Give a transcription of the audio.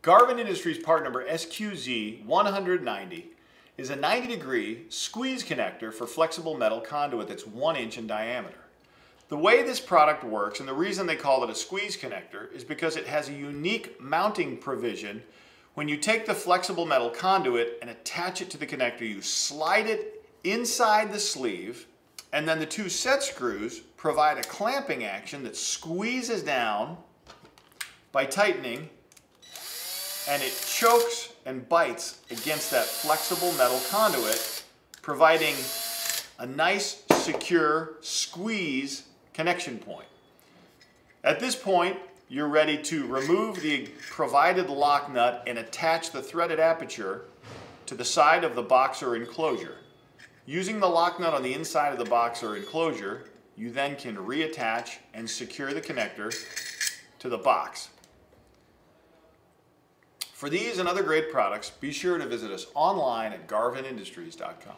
Garvin Industries part number SQZ-10090 is a 90-degree squeeze connector for flexible metal conduit that's 1 inch in diameter. The way this product works, and the reason they call it a squeeze connector, is because it has a unique mounting provision. When you take the flexible metal conduit and attach it to the connector, you slide it inside the sleeve, and then the two set screws provide a clamping action that squeezes down by tightening, and it chokes and bites against that flexible metal conduit, providing a nice, secure squeeze connection point. At this point, you're ready to remove the provided lock nut and attach the threaded aperture to the side of the box or enclosure. Using the lock nut on the inside of the box or enclosure, you then can reattach and secure the connector to the box. For these and other great products, be sure to visit us online at garvinindustries.com.